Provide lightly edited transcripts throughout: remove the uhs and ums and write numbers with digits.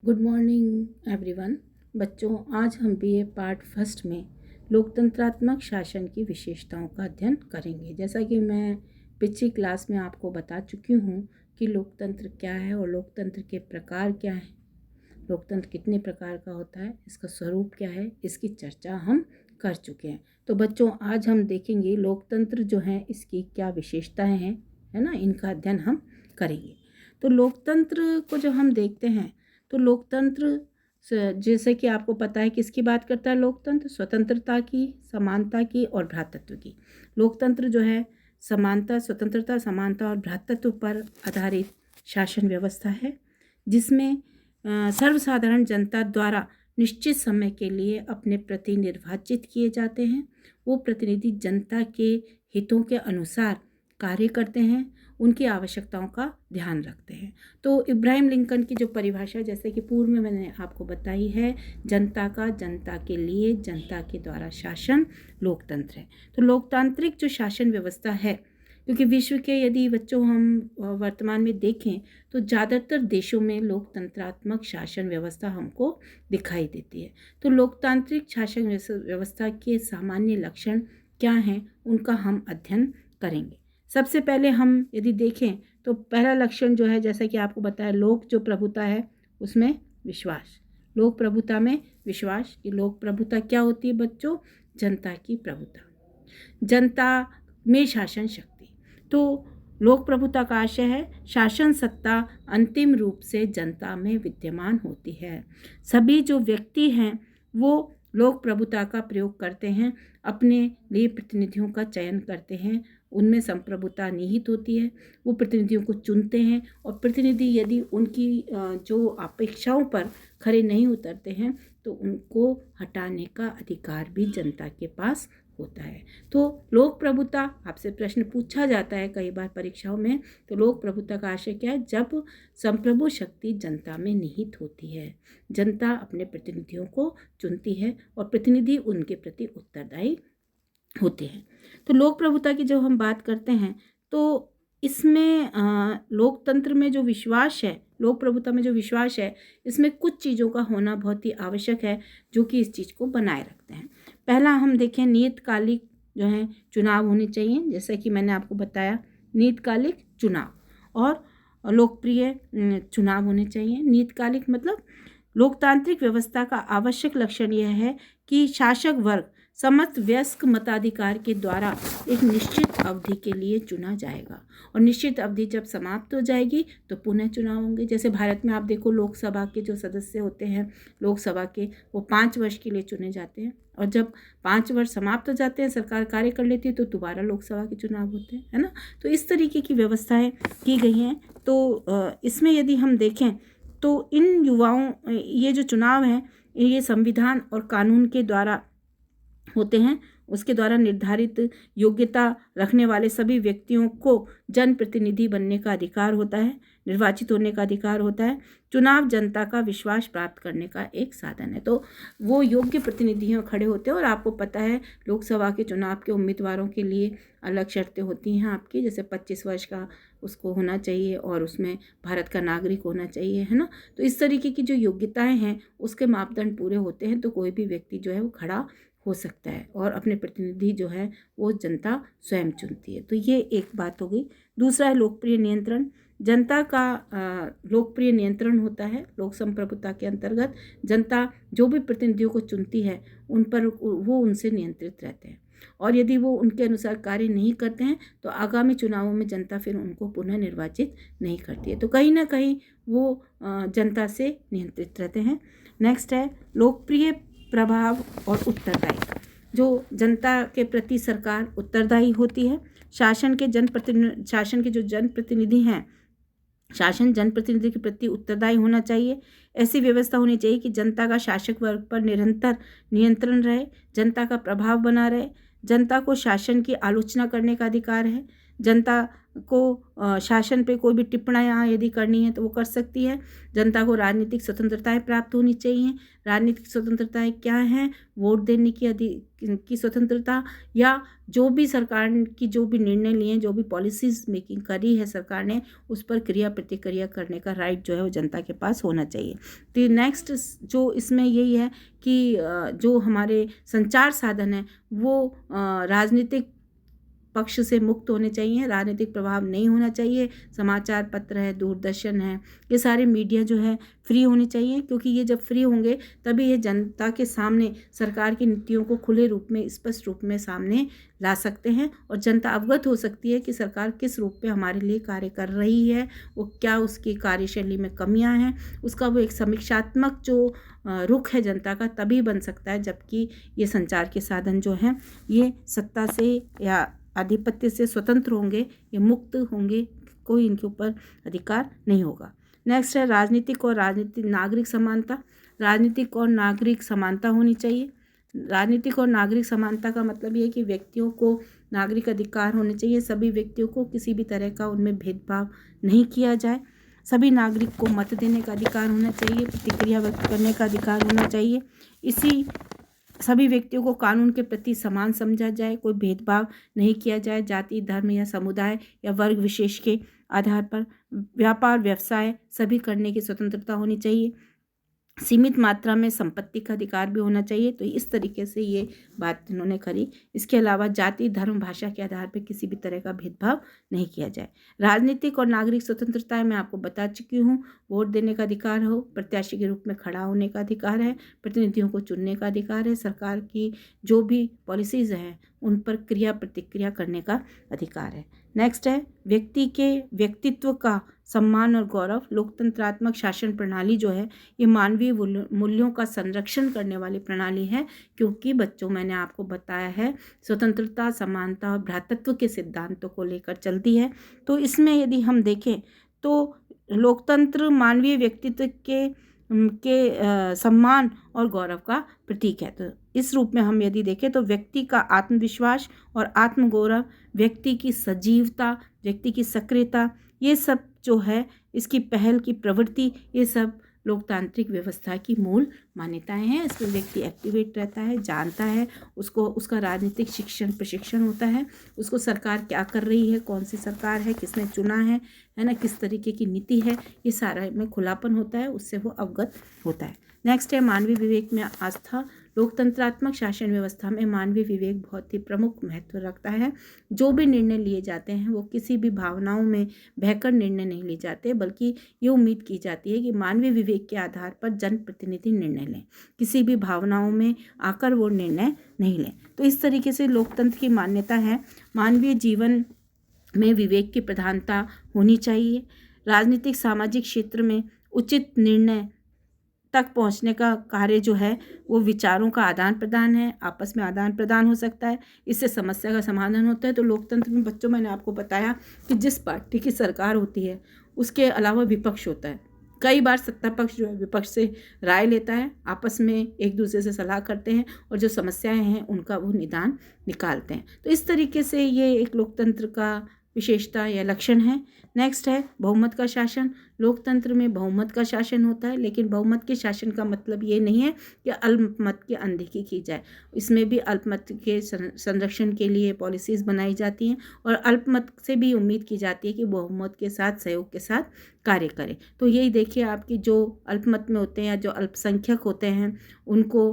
Good morning everyone. बच्चों, आज हम बीए पार्ट फर्स्ट में लोकतंत्रात्मक शासन की विशेषताओं का अध्ययन करेंगे। जैसा कि मैं पिछली क्लास में आपको बता चुकी हूँ कि लोकतंत्र क्या है और लोकतंत्र के प्रकार क्या हैं, लोकतंत्र कितने प्रकार का होता है, इसका स्वरूप क्या है, इसकी चर्चा हम कर चुके हैं। तो बच्चों, आज हम देखेंगे लोकतंत्र जो है इसकी क्या विशेषताएं हैं, है ना, इनका अध्ययन हम करेंगे। तो लोकतंत्र को जब हम देखते हैं तो लोकतंत्र जैसे कि आपको पता है किसकी बात करता है लोकतंत्र, स्वतंत्रता की, समानता की और भ्रातृत्व की। लोकतंत्र जो है समानता, स्वतंत्रता, समानता और भ्रातृत्व पर आधारित शासन व्यवस्था है, जिसमें सर्वसाधारण जनता द्वारा निश्चित समय के लिए अपने प्रति निर्वाचित किए जाते हैं। वो प्रतिनिधि जनता के हितों के अनुसार कार्य करते हैं, उनकी आवश्यकताओं का ध्यान रखते हैं। तो इब्राहिम लिंकन की जो परिभाषा जैसे कि पूर्व में मैंने आपको बताई है, जनता का, जनता के लिए, जनता के द्वारा शासन लोकतंत्र है। तो लोकतांत्रिक जो शासन व्यवस्था है, क्योंकि विश्व के यदि बच्चों हम वर्तमान में देखें तो ज़्यादातर देशों में लोकतंत्रात्मक शासन व्यवस्था हमको दिखाई देती है। तो लोकतांत्रिक शासन व्यवस्था के सामान्य लक्षण क्या हैं, उनका हम अध्ययन करेंगे। सबसे पहले हम यदि देखें तो पहला लक्षण जो है, जैसा कि आपको बताया, लोक जो प्रभुता है उसमें विश्वास। लोक प्रभुता में विश्वास कि लोक प्रभुता क्या होती है बच्चों? जनता की प्रभुता, जनता में शासन शक्ति। तो लोक प्रभुता का आशय है शासन सत्ता अंतिम रूप से जनता में विद्यमान होती है। सभी जो व्यक्ति हैं वो लोक प्रभुता का प्रयोग करते हैं, अपने लिए प्रतिनिधियों का चयन करते हैं, उनमें संप्रभुता निहित होती है। वो प्रतिनिधियों को चुनते हैं और प्रतिनिधि यदि उनकी जो अपेक्षाओं पर खरे नहीं उतरते हैं तो उनको हटाने का अधिकार भी जनता के पास होता है। तो लोक प्रभुता, आपसे प्रश्न पूछा जाता है कई बार परीक्षाओं में, तो लोक प्रभुता का आशय क्या है? जब संप्रभु शक्ति जनता में निहित होती है, जनता अपने प्रतिनिधियों को चुनती है और प्रतिनिधि उनके प्रति उत्तरदायी होते हैं। तो लोक प्रभुता की जब हम बात करते हैं तो इसमें लोकतंत्र में जो विश्वास है, लोक प्रभुता में जो विश्वास है, इसमें कुछ चीज़ों का होना बहुत ही आवश्यक है जो कि इस चीज़ को बनाए रखते हैं। पहला हम देखें, नियतकालिक जो है चुनाव होने चाहिए, जैसा कि मैंने आपको बताया, नियतकालिक चुनाव और लोकप्रिय चुनाव होने चाहिए। नियतकालिक मतलब लोकतांत्रिक व्यवस्था का आवश्यक लक्षण यह है कि शासक वर्ग समस्त वयस्क मताधिकार के द्वारा एक निश्चित अवधि के लिए चुना जाएगा और निश्चित अवधि जब समाप्त हो जाएगी तो पुनः चुनाव होंगे। जैसे भारत में आप देखो, लोकसभा के जो सदस्य होते हैं लोकसभा के, वो 5 वर्ष के लिए चुने जाते हैं और जब 5 वर्ष समाप्त हो जाते हैं, सरकार कार्य कर लेती है, तो दोबारा लोकसभा के चुनाव होते हैं, है ना। तो इस तरीके की व्यवस्थाएं की गई हैं। तो इसमें यदि हम देखें तो इन युवाओं, ये जो चुनाव हैं ये संविधान और कानून के द्वारा होते हैं, उसके द्वारा निर्धारित योग्यता रखने वाले सभी व्यक्तियों को जनप्रतिनिधि बनने का अधिकार होता है, निर्वाचित होने का अधिकार होता है। चुनाव जनता का विश्वास प्राप्त करने का एक साधन है। तो वो योग्य प्रतिनिधियों खड़े होते हैं और आपको पता है लोकसभा के चुनाव के उम्मीदवारों के लिए अलग शर्तें होती हैं आपकी, जैसे 25 वर्ष का उसको होना चाहिए और उसमें भारत का नागरिक होना चाहिए, है ना। तो इस तरीके की जो योग्यताएं हैं उसके मापदंड पूरे होते हैं तो कोई भी व्यक्ति जो है वो खड़ा हो सकता है और अपने प्रतिनिधि जो है वो जनता स्वयं चुनती है। तो ये एक बात हो गई। दूसरा है लोकप्रिय नियंत्रण। जनता का लोकप्रिय नियंत्रण होता है। लोक संप्रभुता के अंतर्गत जनता जो भी प्रतिनिधियों को चुनती है उन पर वो उनसे नियंत्रित रहते हैं और यदि वो उनके अनुसार कार्य नहीं करते हैं तो आगामी चुनावों में जनता फिर उनको पुनः निर्वाचित नहीं करती है। तो कहीं ना कहीं वो जनता से नियंत्रित रहते हैं। नेक्स्ट है लोकप्रिय प्रभाव और उत्तरदायी। जो जनता के प्रति सरकार उत्तरदायी होती है। शासन के जो जनप्रतिनिधि हैं, शासन जनप्रतिनिधि के प्रति उत्तरदायी होना चाहिए। ऐसी व्यवस्था होनी चाहिए कि जनता का शासक वर्ग पर निरंतर नियंत्रण रहे, जनता का प्रभाव बना रहे, जनता को शासन की आलोचना करने का अधिकार है, जनता को शासन पे कोई भी टिप्पणियाँ यदि करनी है तो वो कर सकती है। जनता को राजनीतिक स्वतंत्रताएं प्राप्त होनी चाहिए। राजनीतिक स्वतंत्रताएं क्या हैं? वोट देने की स्वतंत्रता, या जो भी सरकार की जो भी निर्णय लिए, जो भी पॉलिसीज़ मेकिंग करी है सरकार ने, उस पर क्रिया प्रतिक्रिया करने का राइट जो है वो जनता के पास होना चाहिए। तो नेक्स्ट जो इसमें यही है कि जो हमारे संचार साधन है वो राजनीतिक पक्ष से मुक्त होने चाहिए, राजनीतिक प्रभाव नहीं होना चाहिए। समाचार पत्र है, दूरदर्शन है, ये सारे मीडिया जो है फ्री होने चाहिए, क्योंकि ये जब फ्री होंगे तभी ये जनता के सामने सरकार की नीतियों को खुले रूप में, स्पष्ट रूप में सामने ला सकते हैं और जनता अवगत हो सकती है कि सरकार किस रूप में हमारे लिए कार्य कर रही है, वो क्या उसकी कार्यशैली में कमियां हैं, उसका वो एक समीक्षात्मक जो रुख है जनता का तभी बन सकता है, जबकि ये संचार के साधन जो हैं ये सत्ता से या आधिपत्य से स्वतंत्र होंगे, ये मुक्त होंगे, कोई इनके ऊपर अधिकार नहीं होगा। नेक्स्ट है राजनीतिक और नागरिक समानता। राजनीतिक और नागरिक समानता होनी चाहिए। राजनीतिक और नागरिक समानता का मतलब ये है कि व्यक्तियों को नागरिक अधिकार होने चाहिए। सभी व्यक्तियों को किसी भी तरह का उनमें भेदभाव नहीं किया जाए। सभी नागरिक को मत देने का अधिकार होना चाहिए, प्रतिक्रिया व्यक्त करने का अधिकार होना चाहिए। इसी सभी व्यक्तियों को कानून के प्रति समान समझा जाए, कोई भेदभाव नहीं किया जाए जाति, धर्म या समुदाय या वर्ग विशेष के आधार पर। व्यापार व्यवसाय सभी करने की स्वतंत्रता होनी चाहिए। सीमित मात्रा में संपत्ति का अधिकार भी होना चाहिए। तो इस तरीके से ये बात इन्होंने करी। इसके अलावा जाति, धर्म, भाषा के आधार पर किसी भी तरह का भेदभाव नहीं किया जाए। राजनीतिक और नागरिक स्वतंत्रता मैं आपको बता चुकी हूँ। वोट देने का अधिकार हो, प्रत्याशी के रूप में खड़ा होने का अधिकार है, प्रतिनिधियों को चुनने का अधिकार है, सरकार की जो भी पॉलिसीज़ हैं उन पर क्रिया प्रतिक्रिया करने का अधिकार है। नेक्स्ट है व्यक्ति के व्यक्तित्व का सम्मान और गौरव। लोकतंत्रात्मक शासन प्रणाली जो है ये मानवीय मूल्यों का संरक्षण करने वाली प्रणाली है, क्योंकि बच्चों मैंने आपको बताया है स्वतंत्रता, समानता और भ्रातृत्व के सिद्धांतों को लेकर चलती है। तो इसमें यदि हम देखें तो लोकतंत्र मानवीय व्यक्तित्व के सम्मान और गौरव का प्रतीक है। तो इस रूप में हम यदि देखें तो व्यक्ति का आत्मविश्वास और आत्मगौरव, व्यक्ति की सजीवता, व्यक्ति की सक्रियता, ये सब जो है इसकी पहल की प्रवृत्ति, ये सब लोकतांत्रिक व्यवस्था की मूल मान्यताएं हैं। इसमें व्यक्ति एक्टिवेट रहता है, जानता है, उसको उसका राजनीतिक प्रशिक्षण होता है, उसको सरकार क्या कर रही है, कौन सी सरकार है, किसने चुना है ना, किस तरीके की नीति है, ये सारा में खुलापन होता है, उससे वो अवगत होता है। नेक्स्ट है मानवीय विवेक में आस्था। लोकतंत्रात्मक शासन व्यवस्था में मानवीय विवेक बहुत ही प्रमुख महत्व रखता है। जो भी निर्णय लिए जाते हैं वो किसी भी भावनाओं में बहकर निर्णय नहीं लिए जाते, बल्कि ये उम्मीद की जाती है कि मानवीय विवेक के आधार पर जनप्रतिनिधि निर्णय लें, किसी भी भावनाओं में आकर वो निर्णय नहीं लें। तो इस तरीके से लोकतंत्र की मान्यता है। मानवीय जीवन में विवेक की प्रधानता होनी चाहिए। राजनीतिक सामाजिक क्षेत्र में उचित निर्णय तक पहुंचने का कार्य जो है वो विचारों का आदान प्रदान है, आपस में आदान प्रदान हो सकता है, इससे समस्या का समाधान होता है। तो लोकतंत्र में बच्चों मैंने आपको बताया कि जिस पार्टी की सरकार होती है उसके अलावा विपक्ष होता है। कई बार सत्ता पक्ष जो है विपक्ष से राय लेता है, आपस में एक दूसरे से सलाह करते हैं और जो समस्याएं हैं उनका वो निदान निकालते हैं। तो इस तरीके से ये एक लोकतंत्र का विशेषता या लक्षण है। नेक्स्ट है बहुमत का शासन। लोकतंत्र में बहुमत का शासन होता है, लेकिन बहुमत के शासन का मतलब ये नहीं है कि अल्पमत की अनदेखी की जाए। इसमें भी अल्पमत के संरक्षण के लिए पॉलिसीज़ बनाई जाती हैं और अल्पमत से भी उम्मीद की जाती है कि बहुमत के साथ, सहयोग के साथ कार्य करें। तो यही देखिए आपकी जो अल्पमत में होते हैं या जो अल्पसंख्यक होते हैं उनको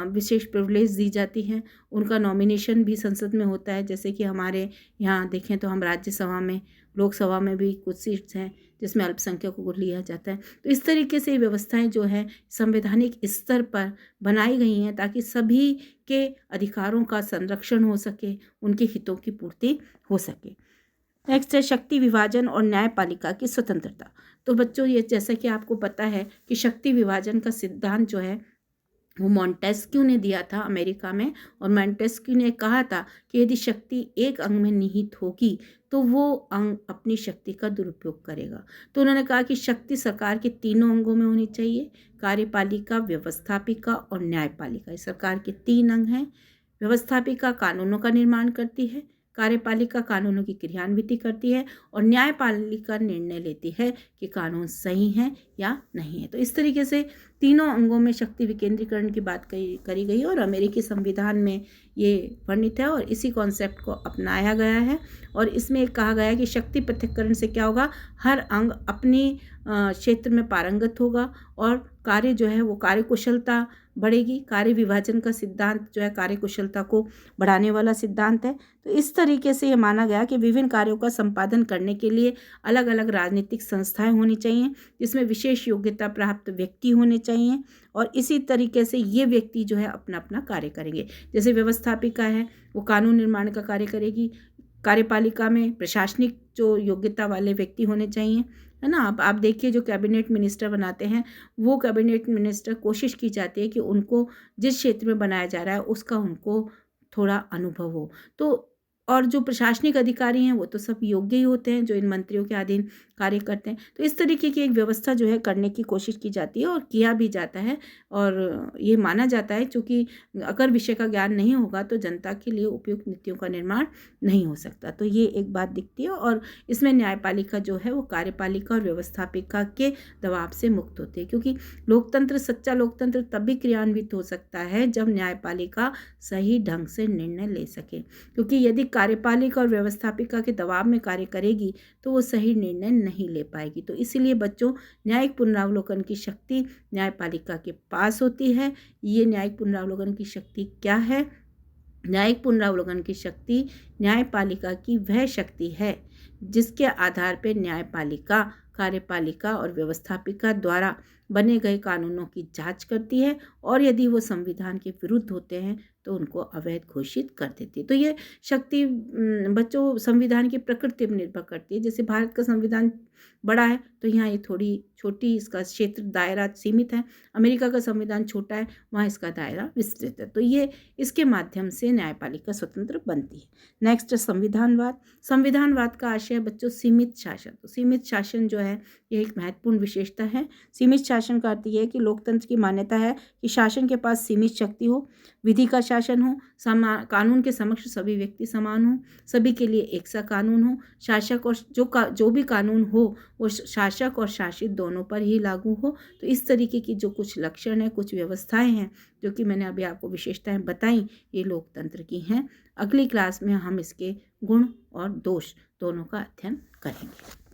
विशेष प्रिविलेज दी जाती हैं, उनका नॉमिनेशन भी संसद में होता है। जैसे कि हमारे यहाँ देखें तो हम राज्यसभा में, लोकसभा में भी कुछ सीट्स हैं जिसमें अल्पसंख्यकों को लिया जाता है। तो इस तरीके से व्यवस्थाएं जो है संवैधानिक स्तर पर बनाई गई हैं ताकि सभी के अधिकारों का संरक्षण हो सके, उनके हितों की पूर्ति हो सके। नेक्स्ट है शक्ति विभाजन और न्यायपालिका की स्वतंत्रता। तो बच्चों ये जैसा कि आपको पता है कि शक्ति विभाजन का सिद्धांत जो है वो मॉन्टेस्क्यू ने दिया था अमेरिका में, और मॉन्टेस्क्यू ने कहा था कि यदि शक्ति एक अंग में निहित होगी तो वो अंग अपनी शक्ति का दुरुपयोग करेगा। तो उन्होंने कहा कि शक्ति सरकार के तीनों अंगों में होनी चाहिए, कार्यपालिका, व्यवस्थापिका और न्यायपालिका। सरकार के तीन अंग हैं। व्यवस्थापिका कानूनों का निर्माण करती है, कार्यपालिका कानूनों की क्रियान्विति करती है और न्यायपालिका निर्णय लेती है कि कानून सही है या नहीं है। तो इस तरीके से तीनों अंगों में शक्ति विकेंद्रीकरण की बात करी गई और अमेरिकी संविधान में ये वर्णित है और इसी कॉन्सेप्ट को अपनाया गया है। और इसमें कहा गया है कि शक्ति पृथक्करण से क्या होगा, हर अंग अपनी क्षेत्र में पारंगत होगा और कार्य जो है वो कार्यकुशलता बढ़ेगी। कार्य विभाजन का सिद्धांत जो है कार्यकुशलता को बढ़ाने वाला सिद्धांत है। तो इस तरीके से ये माना गया कि विभिन्न कार्यों का संपादन करने के लिए अलग अलग राजनीतिक संस्थाएं होनी चाहिए, जिसमें विशेष योग्यता प्राप्त व्यक्ति होने चाहिए और इसी तरीके से ये व्यक्ति जो है अपना अपना कार्य करेंगे। जैसे व्यवस्थापिका है वो कानून निर्माण का कार्य करेगी, कार्यपालिका में प्रशासनिक जो योग्यता वाले व्यक्ति होने चाहिए, है ना। आप देखिए जो कैबिनेट मिनिस्टर बनाते हैं वो कैबिनेट मिनिस्टर कोशिश की जाती है कि उनको जिस क्षेत्र में बनाया जा रहा है उसका उनको थोड़ा अनुभव हो। तो और जो प्रशासनिक अधिकारी हैं वो तो सब योग्य ही होते हैं जो इन मंत्रियों के अधीन कार्य करते हैं। तो इस तरीके की एक व्यवस्था जो है करने की कोशिश की जाती है और किया भी जाता है। और ये माना जाता है क्योंकि अगर विषय का ज्ञान नहीं होगा तो जनता के लिए उपयुक्त नीतियों का निर्माण नहीं हो सकता। तो ये एक बात दिखती है और इसमें न्यायपालिका जो है वो कार्यपालिका और व्यवस्थापिका के दबाव से मुक्त होती है, क्योंकि लोकतंत्र, सच्चा लोकतंत्र तभी क्रियान्वित हो सकता है जब न्यायपालिका सही ढंग से निर्णय ले सके। क्योंकि यदि कार्यपालिका और व्यवस्थापिका के दबाव में कार्य करेगी तो वो सही निर्णय नहीं ले पाएगी। तो इसीलिए बच्चों, न्यायिक पुनरावलोकन की शक्ति न्यायपालिका के पास होती है। ये न्यायिक पुनरावलोकन की शक्ति क्या है? न्यायिक पुनरावलोकन की शक्ति न्यायपालिका की वह शक्ति है जिसके आधार पर न्यायपालिका कार्यपालिका और व्यवस्थापिका द्वारा बने गए कानूनों की जांच करती है और यदि वो संविधान के विरुद्ध होते हैं तो उनको अवैध घोषित कर देती है। तो ये शक्ति बच्चों संविधान की प्रकृति पर निर्भर करती है। जैसे भारत का संविधान बड़ा है तो यहाँ ये थोड़ी छोटी, इसका क्षेत्र दायरा सीमित है। अमेरिका का संविधान छोटा है, वहाँ इसका दायरा विस्तृत है। तो ये इसके माध्यम से न्यायपालिका स्वतंत्र बनती है। नेक्स्ट, संविधानवाद। संविधानवाद का आशय है बच्चों सीमित शासन। तो सीमित शासन जो है ये एक महत्वपूर्ण विशेषता है। सीमित शासन का अर्थ ये है कि लोकतंत्र की मान्यता है कि शासन के पास सीमित शक्ति हो, विधि का शासन हो, कानून के समक्ष सभी व्यक्ति समान हो, सभी के लिए एक सा कानून हो, शासक और जो भी कानून हो वो शासक और शासित दोनों पर ही लागू हो। तो इस तरीके की जो कुछ लक्षण है, कुछ व्यवस्थाएं हैं जो कि मैंने अभी आपको विशेषताएं बताई, ये लोकतंत्र की हैं। अगली क्लास में हम इसके गुण और दोष दोनों का अध्ययन करेंगे।